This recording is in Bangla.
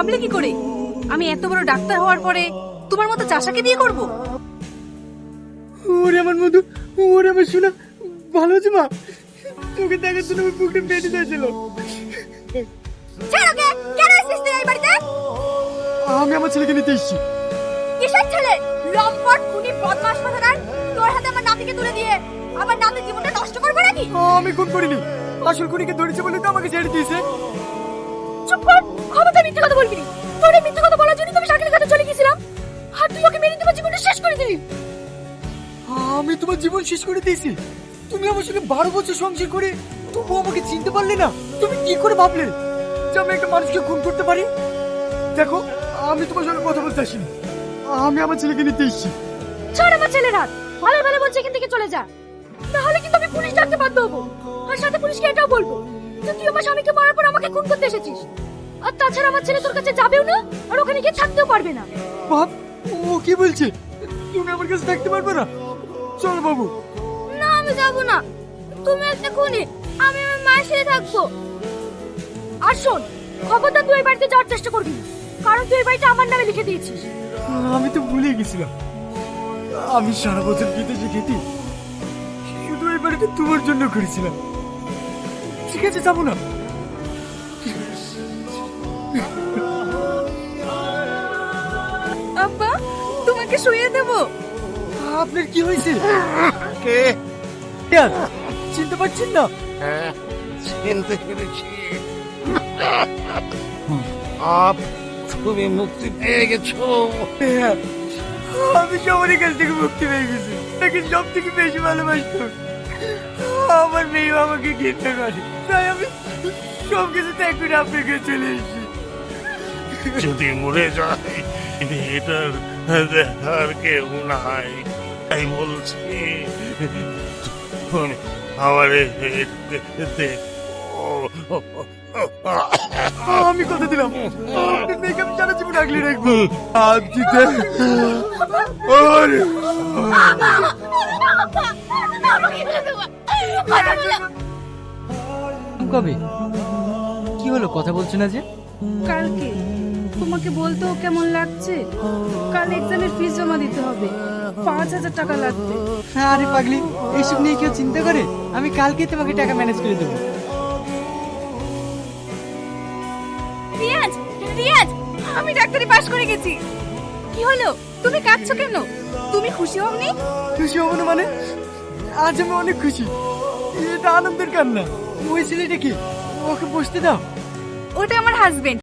ভাবলে কি করে আমি এত বড় ডাক্তার হওয়ার পরে তোমার মতো চাষাকে বিয়ে করব? ওরে আমার মধু, ওরে আমার সোনা, ভালো আছে মা? তোকে দেখার জন্য আমার বুকটা পেটে যাচ্ছিল। ছাড় ওকে। কেন এসেছিস তুই এই বাড়িতে? আমি আমার ছেলেকে নিতে এসেছি। কিসের ছেলে? লম্পট খুনি বদমাশ মাথার। তোর হাতে আমার নাতিকে তুলে দিয়ে আমার নাতির জীবনটা নষ্ট করবে নাকি? আমি খুন করিনি, আসল খুনিকে ধরেছে বলে তো আমাকে ছেড়ে দিয়েছে। চুপ কর। ক্ষমতা মিথ্যে কথা বলবি না। তোর এই মিথ্যে কথা বলার জন্য তুমি শাকিলের কাছে চলে গেছিলাম, আর তুই ওকে মেরে তোমার জীবনটা শেষ করে দিলি। আমি তোমার জীবন শেষ করে দিয়েছি? তুমি আমার সঙ্গে 12 বছর সংসার করে তবু আমাকে চিনতে পারলে না? তুমি কি করে ভাবলে যে আমি একটা মানুষকে খুন করতে পারি? দেখো, আমি তোমার সঙ্গে কথা বলতে আসিনি, আমি আমার ছেলেকে নিতে এসেছি। ছাড় আমার ছেলের হাত। ভালো ভালো বলছে এখান থেকে চলে যা, নাহলে কিন্তু আমি পুলিশ ডাকতে বাধ্য হবো। আর সাথে পুলিশকে এটাও বলবো যে তুই আমার স্বামীকে মারার পর আমাকে খুন করতে এসেছিস। আর তাছাড়া আমার ছেলে তোর কাছে যাবেও না, আর ওখানে গিয়ে থাকতেও পারবে না। বাপ, ও কি বলছে? তুমি আমার কাছে থাকতে পারবে না? চলো বাবু। না, আমি যাবো না। তুমি একটা খুনি, আমি আমার মায়ের সাথে থাকবো। আর শোন, খবরদার তুই এই বাড়িতে যাওয়ার চেষ্টা করবি না, কারণ তুই এই বাড়িটা আমার নামে লিখে দিয়েছিস। আমি তো ভুলে গেছিলাম, আমি সারা বছর বিদেশে খেতে শুধু এই বাড়িটা তোমার জন্য করেছিলাম। ঠিক আছে, যাবো না। আব্বা, তোমাকে শুয়ে দেবো। আপনার কি হয়েছে? কে? ইয়ার, চিনতে পারছেন না? হ্যাঁ, চিনতে পেরেছি। আপ, তুমি মুক্তি পেয়ে গেছো। হ্যাঁ, আমি সবারই কাছ থেকে মুক্তি পেয়ে গেছি। তাকে সব থেকে বেশি ভালোবাসতো। আমার মেয়ে আমাকে ঘৃণা করে, তাই আমি সব কিছু ত্যাগ করে আপনার কাছে চলে এসেছি। যদি মরে যায় এটার দেখার কেউ নাই, তাই বলছি তুমি আমার আমি কথা দিলাম, আপনার মেয়েকে আমি সারা জীবন আগলে রাখবো। হাত দিতে কবে? কি হলো, কথা বলছো না যে? কালকে তোমাকে বলতেও কেমন লাগছে, কাল এক্সামের ফিস জমা দিতে হবে, 5,000 টাকা লাগবে। আরে পাগলি, এইসব নিয়ে কেউ চিন্তা করে? আমি কালকেই তোমাকে টাকা ম্যানেজ করে দেবো। রিয়াজ, রিয়াজ, আমি ডাক্তারি পাশ করে গেছি। কি হলো, তুমি কাঁদছো কেন? তুমি খুশি হওনি? খুশি হবো না মানে? আজ আমি অনেক খুশি। এটা আনন্দের কান্না। ওই ছেলেটা কি? ওকে বসতে দাও। ওটা আমার হাজবেন্ড।